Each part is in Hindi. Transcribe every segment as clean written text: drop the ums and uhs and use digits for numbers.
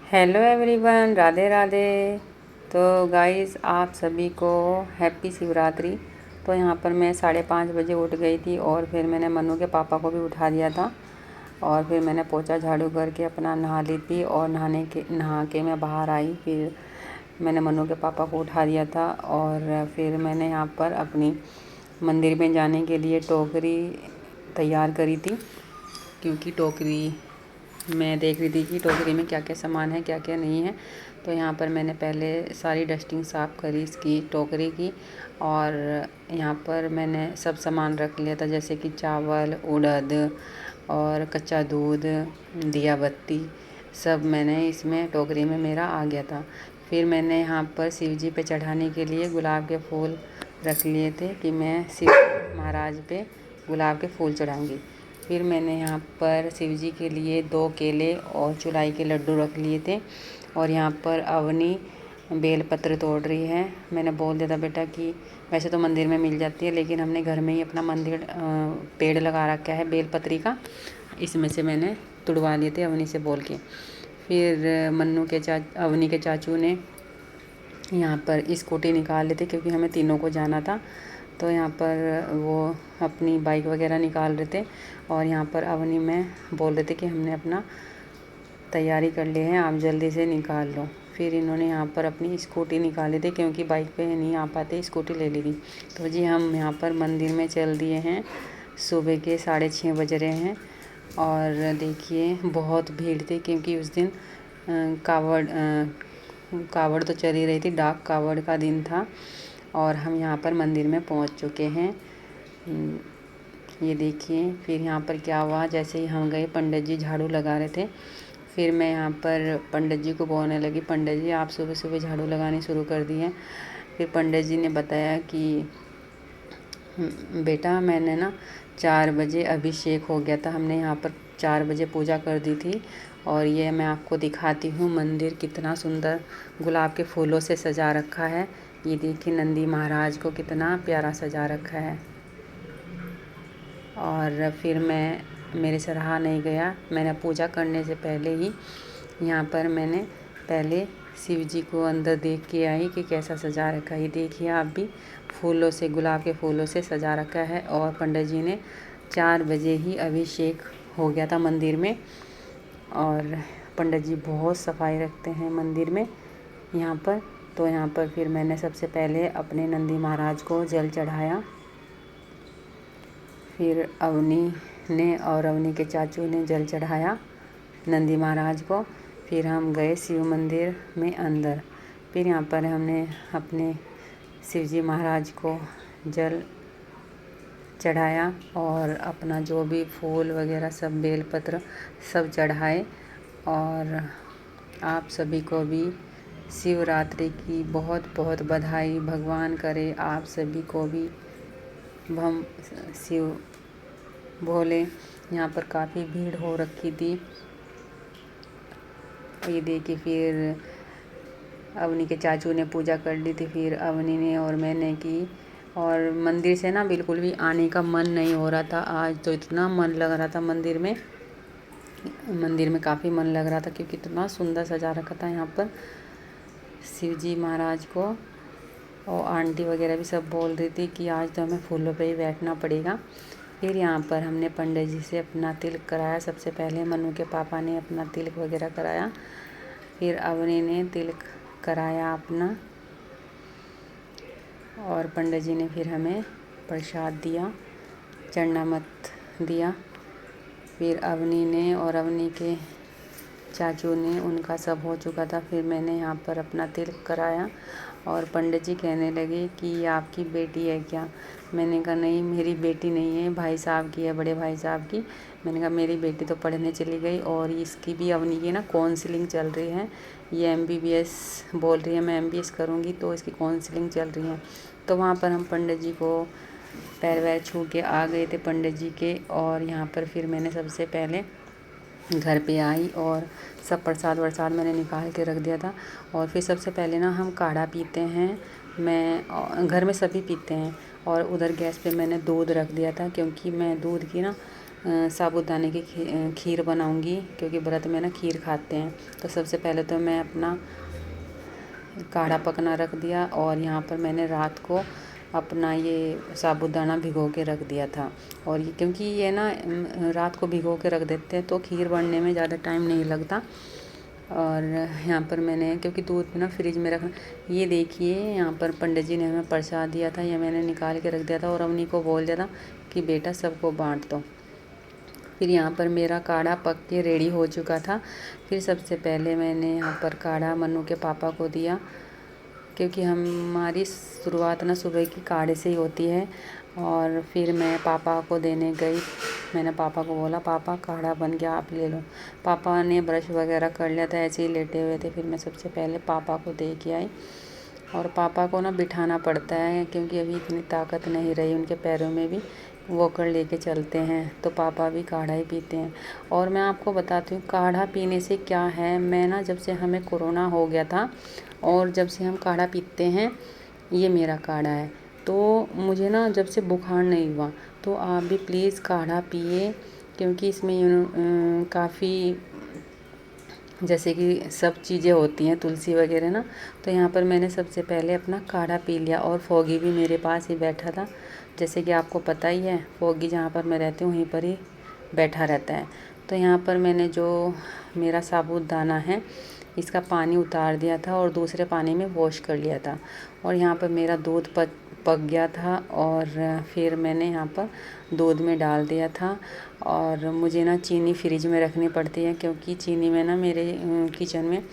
Hello everyone, Radhe Radhe. तो गाइस, आप सभी को हैप्पी शिवरात्रि। तो यहाँ पर मैं 5:30 बजे उठ गई थी और फिर मैंने मन्नू के पापा को भी उठा दिया था और फिर मैंने पोछा झाड़ू करके अपना नहा ली थी और नहा के मैं बाहर आई। फिर मैंने मन्नू के पापा को उठा दिया था और फिर मैंने यहाँ पर अपनी मंदिर में जाने के लिए टोकरी तैयार करी थी, क्योंकि टोकरी मैं देख रही थी कि टोकरी में क्या क्या सामान है क्या क्या नहीं है। तो यहाँ पर मैंने पहले सारी डस्टिंग साफ़ करी इसकी टोकरी की और यहाँ पर मैंने सब सामान रख लिया था, जैसे कि चावल, उड़द और कच्चा दूध, दिया बत्ती, सब मैंने इसमें टोकरी में मेरा आ गया था। फिर मैंने यहाँ पर शिव जी पे चढ़ाने के लिए गुलाब के फूल रख लिए थे कि मैं शिव महाराज पे गुलाब के फूल चढ़ाऊँगी। फिर मैंने यहाँ पर शिव जी के लिए 2 केले और चुलाई के लड्डू रख लिए थे और यहाँ पर अवनी बेलपत्र तोड़ रही है। मैंने बोल दिया था बेटा कि वैसे तो मंदिर में मिल जाती है, लेकिन हमने घर में ही अपना मंदिर पेड़ लगा रखा है बेलपत्री का, इसमें से मैंने तुड़वा लिए थे अवनी से बोल के। फिर अवनी के चाचू ने यहाँ पर स्कूटी निकाल ली थी, क्योंकि हमें तीनों को जाना था। तो यहाँ पर वो अपनी बाइक वगैरह निकाल रहे थे और यहाँ पर अवनी में बोल रहे थे कि हमने अपना तैयारी कर ली है, आप जल्दी से निकाल लो। फिर इन्होंने यहाँ पर अपनी स्कूटी निकाली थी, क्योंकि बाइक पे नहीं आ पाते, स्कूटी ले ली थी। तो जी हम यहाँ पर मंदिर में चल दिए हैं। सुबह के 6:30 बज रहे हैं और देखिए बहुत भीड़ थी, क्योंकि उस दिन कावड़ तो चली रही थी, डाक कावड़ का दिन था और हम यहाँ पर मंदिर में पहुँच चुके हैं। ये देखिए फिर यहाँ पर क्या हुआ, जैसे ही हम गए पंडित जी झाड़ू लगा रहे थे। फिर मैं यहाँ पर पंडित जी को बोलने लगी, पंडित जी आप सुबह सुबह झाड़ू लगानी शुरू कर दी है। फिर पंडित जी ने बताया कि बेटा मैंने ना 4 बजे अभिषेक हो गया था, हमने यहाँ पर 4 बजे पूजा कर दी थी। और ये मैं आपको दिखाती हूँ मंदिर कितना सुंदर गुलाब के फूलों से सजा रखा है। ये देखिए नंदी महाराज को कितना प्यारा सजा रखा है। और फिर मेरे से रहा नहीं गया, मैंने पूजा करने से पहले ही यहाँ पर मैंने पहले शिव जी को अंदर देख के आई कि कैसा सजा रखा है। ये देखिए आप भी, फूलों से, गुलाब के फूलों से सजा रखा है। और पंडित जी ने 4 बजे ही अभिषेक हो गया था मंदिर में। और पंडित जी बहुत सफाई रखते हैं मंदिर में यहाँ पर। तो यहाँ पर फिर मैंने सबसे पहले अपने नंदी महाराज को जल चढ़ाया। फिर अवनी ने और अवनी के चाचू ने जल चढ़ाया नंदी महाराज को। फिर हम गए शिव मंदिर में अंदर। फिर यहाँ पर हमने अपने शिव जी महाराज को जल चढ़ाया और अपना जो भी फूल वगैरह सब बेलपत्र सब चढ़ाए। और आप सभी को भी शिवरात्रि की बहुत बहुत बधाई। भगवान करे आप सभी को भी हम शिव भोले। यहाँ पर काफ़ी भीड़ हो रखी थी। ये देखिए फिर अवनी के चाचू ने पूजा कर ली थी, फिर अवनी ने और मैंने की। और मंदिर से ना बिल्कुल भी आने का मन नहीं हो रहा था। आज तो इतना मन लग रहा था मंदिर में काफ़ी मन लग रहा था, क्योंकि इतना सुंदर सजा रखा था यहाँ पर शिव जी महाराज को। और आंटी वगैरह भी सब बोल रही थी कि आज तो हमें फूलों पे ही बैठना पड़ेगा। फिर यहाँ पर हमने पंडित जी से अपना तिलक कराया। सबसे पहले मन्नू के पापा ने अपना तिलक वगैरह कराया, फिर अवनी ने तिलक कराया अपना, और पंडित जी ने फिर हमें प्रसाद दिया, चरणामत दिया। फिर अवनी ने और अवनी के चाचू ने, उनका सब हो चुका था। फिर मैंने यहाँ पर अपना तिलक कराया और पंडित जी कहने लगे कि ये आपकी बेटी है क्या? मैंने कहा नहीं, मेरी बेटी नहीं है, भाई साहब की है, बड़े भाई साहब की। मैंने कहा मेरी बेटी तो पढ़ने चली गई और इसकी भी, अवनी की ना काउंसलिंग चल रही है। ये MBBS बोल रही है, मैं MBBS करूँगी, तो इसकी काउंसलिंग चल रही है। तो वहाँ पर हम पंडित जी को पैर वैर छू के आ गए थे पंडित जी के। और यहाँ पर फिर मैंने सबसे पहले घर पे आई और सब प्रसाद वरसाद मैंने निकाल के रख दिया था। और फिर सबसे पहले ना हम काढ़ा पीते हैं, घर में सभी पीते हैं। और उधर गैस पे मैंने दूध रख दिया था, क्योंकि मैं दूध की ना साबूदाने की खीर बनाऊंगी, क्योंकि व्रत में ना खीर खाते हैं। तो सबसे पहले तो मैं अपना काढ़ा पकना रख दिया, और यहाँ पर मैंने रात को अपना ये साबूदाना भिगो के रख दिया था। और ये क्योंकि ये ना रात को भिगो के रख देते हैं तो खीर बनने में ज़्यादा टाइम नहीं लगता। और यहाँ पर मैंने, क्योंकि दूध ना फ्रिज में रखना, ये देखिए यहाँ पर पंडित जी ने हमें प्रसाद दिया था, ये मैंने निकाल के रख दिया था और अवनी को बोल दिया था कि बेटा सबको बांट दो। फिर यहाँ पर मेरा काढ़ा पक के रेडी हो चुका था। फिर सबसे पहले मैंने यहाँ पर काढ़ा मन्नू के पापा को दिया, क्योंकि हमारी शुरुआत ना सुबह की काढ़े से ही होती है। और फिर मैं पापा को देने गई। मैंने पापा को बोला, पापा काढ़ा बन गया, आप ले लो। पापा ने ब्रश वगैरह कर लिया था, ऐसे ही लेटे हुए थे। फिर मैं सबसे पहले पापा को दे के आई। और पापा को ना बिठाना पड़ता है, क्योंकि अभी इतनी ताकत नहीं रही उनके पैरों में भी, वॉकर लेके चलते हैं, तो पापा भी काढ़ा ही पीते हैं। और मैं आपको बताती हूँ काढ़ा पीने से क्या है। मैं ना जब से हमें कोरोना हो गया था और जब से हम काढ़ा पीते हैं, ये मेरा काढ़ा है, तो मुझे ना जब से बुखार नहीं हुआ। तो आप भी प्लीज़ काढ़ा पिए, क्योंकि इसमें काफ़ी जैसे कि सब चीज़ें होती हैं, तुलसी वगैरह ना। तो यहाँ पर मैंने सबसे पहले अपना काढ़ा पी लिया। और फोगी भी मेरे पास ही बैठा था, जैसे कि आपको पता ही है, फोगी जहाँ पर मैं रहती हूँ वहीं पर ही बैठा रहता है। तो यहाँ पर मैंने जो मेरा साबूदाना है, इसका पानी उतार दिया था और दूसरे पानी में वॉश कर लिया था। और यहाँ पर मेरा दूध पक गया था, और फिर मैंने यहाँ पर दूध में डाल दिया था। और मुझे ना चीनी फ्रिज में रखनी पड़ती है, क्योंकि चीनी में ना मेरे किचन में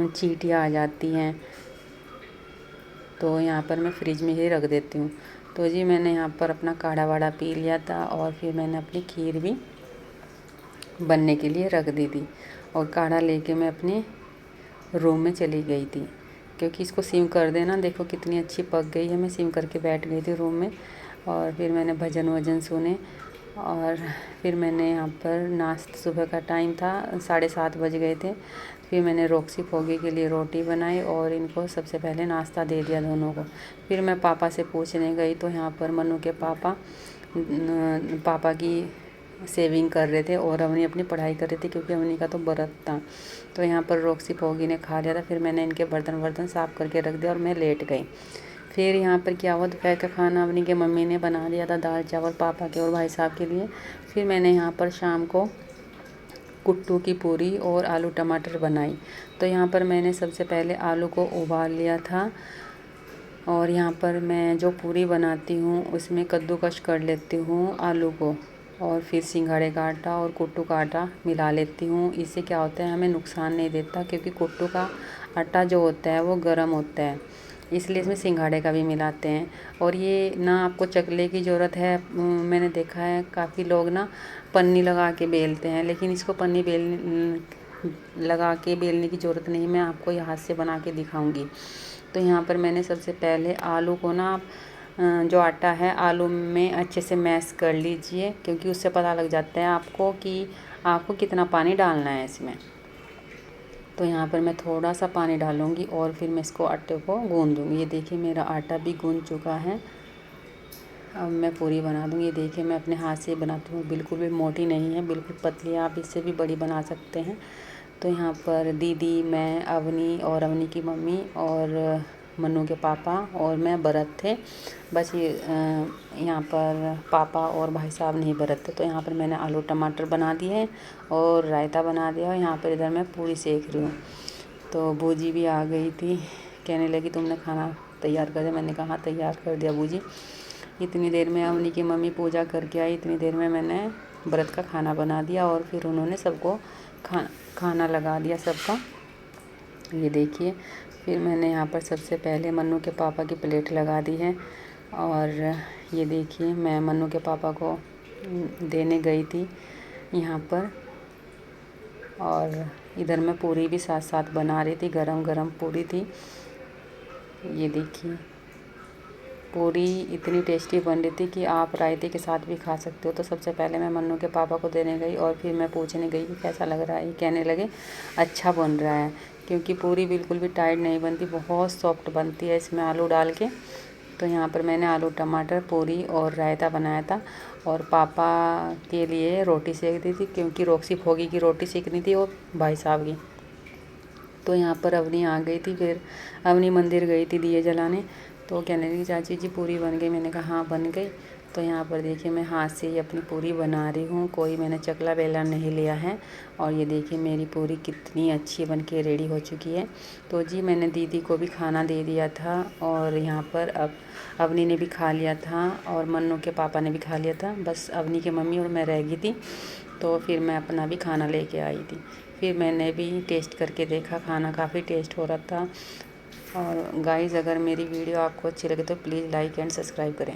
चींटियाँ आ जाती हैं, तो यहाँ पर मैं फ्रिज में ही रख देती हूँ। तो जी मैंने यहाँ पर अपना काढ़ा वाढ़ा पी लिया था, और फिर मैंने अपनी खीर भी बनने के लिए रख दी थी। और काढ़ा लेके मैं अपने रूम में चली गई थी, क्योंकि इसको सिम कर देना। देखो कितनी अच्छी पक गई है। मैं सिम करके बैठ गई थी रूम में, और फिर मैंने भजन वजन सुने। और फिर मैंने यहाँ पर नाश्ता, सुबह का टाइम था, 7:30 बज गए थे। फिर मैंने रॉक्सी फोगी के लिए रोटी बनाई और इनको सबसे पहले नाश्ता दे दिया दोनों को। फिर मैं पापा से पूछने गई, तो यहाँ पर मन्नू के पापा की सेविंग कर रहे थे और अवनी अपनी पढ़ाई कर रही थी, क्योंकि अवनी का तो व्रत था। तो यहाँ पर रॉक्सी फोगी ने खा लिया था। फिर मैंने इनके बर्तन साफ़ करके रख दिया और मैं लेट गई। फिर यहाँ पर क्या हुआ, दोपहर का खाना अवनी के मम्मी ने बना दिया था, दाल चावल पापा के और भाई साहब के लिए। फिर मैंने यहाँ पर शाम को कुट्टू की पूरी और आलू टमाटर बनाई। तो यहाँ पर मैंने सबसे पहले आलू को उबाल लिया था, और यहाँ पर मैं जो पूरी बनाती हूँ उसमें कद्दूकस कर लेती हूँ आलू को, और फिर सिंघाड़े का आटा और कुट्टू का आटा मिला लेती हूँ। इससे क्या होता है, हमें नुकसान नहीं देता, क्योंकि कुट्टू का आटा जो होता है वो गर्म होता है, इसलिए इसमें सिंघाड़े का भी मिलाते हैं। और ये ना आपको चकले की ज़रूरत है। मैंने देखा है काफ़ी लोग ना पन्नी लगा के बेलते हैं, लेकिन इसको पन्नी लगा के बेलने की ज़रूरत नहीं, मैं आपको ये हाथ से बना के दिखाऊंगी। तो यहाँ पर मैंने सबसे पहले आलू को ना, जो आटा है आलू में अच्छे से मैश कर लीजिए, क्योंकि उससे पता लग जाता है आपको कि आपको कितना पानी डालना है इसमें। तो यहाँ पर मैं थोड़ा सा पानी डालूँगी और फिर मैं इसको आटे को गूँध दूँगी। ये देखिए मेरा आटा भी गूँध चुका है। अब मैं पूरी बना दूँगी। ये देखिए मैं अपने हाथ से बनाती हूँ, बिल्कुल भी मोटी नहीं है, बिल्कुल पतली है, आप इससे भी बड़ी बना सकते हैं। तो यहाँ पर दीदी, मैं, अवनी और अवनी की मम्मी और मन्नू के पापा और मैं व्रत थे। बस ये यहाँ पर पापा और भाई साहब नहीं व्रत थे। तो यहाँ पर मैंने आलू टमाटर बना दिए हैं और रायता बना दिया, और यहाँ पर इधर मैं पूरी सेक रही हूँ। तो बूजी भी आ गई थी, कहने लगी तुमने खाना तैयार कर दिया। मैंने कहा हाँ तैयार कर दिया बूजी। इतनी देर में अवनी की मम्मी पूजा करके आई, इतनी देर में मैंने व्रत का खाना बना दिया, और फिर उन्होंने सबको खाना लगा दिया सबका। ये देखिए फिर मैंने यहाँ पर सबसे पहले मन्नू के पापा की प्लेट लगा दी है, और ये देखिए मैं मन्नू के पापा को देने गई थी यहाँ पर। और इधर मैं पूरी भी साथ साथ बना रही थी, गरम गरम पूरी थी। ये देखिए पूरी इतनी टेस्टी बन रही थी कि आप रायते के साथ भी खा सकते हो। तो सबसे पहले मैं मन्नू के पापा को देने गई, और फिर मैं पूछने गई कि कैसा लग रहा है। ये कहने लगे अच्छा बन रहा है, क्योंकि पूरी बिल्कुल भी टाइट नहीं बनती, बहुत सॉफ्ट बनती है इसमें आलू डाल के। तो यहाँ पर मैंने आलू टमाटर पूरी और रायता बनाया था और पापा के लिए रोटी सेक दी थी, क्योंकि रोक्सी फोगी की रोटी सेकनी थी और भाई साहब की। तो यहाँ पर अवनी आ गई थी, फिर अवनी मंदिर गई थी दिए जलाने। तो कहने लगी चाची जी पूरी बन गई। मैंने कहा हाँ बन गई। तो यहाँ पर देखिए मैं हाथ से ही अपनी पूरी बना रही हूँ, कोई मैंने चकला बेला नहीं लिया है। और ये देखिए मेरी पूरी कितनी अच्छी बन के रेडी हो चुकी है। तो जी मैंने दीदी को भी खाना दे दिया था और यहाँ पर अब अवनी ने भी खा लिया था और मन्नू के पापा ने भी खा लिया था। बस अवनी की मम्मी और मैं रह गई थी। तो फिर मैं अपना भी खाना लेके आई थी। फिर मैंने भी टेस्ट करके देखा, खाना काफ़ी टेस्ट हो रहा था। और गाइज़ अगर मेरी वीडियो आपको अच्छी लगे तो प्लीज़ लाइक एंड सब्सक्राइब करें।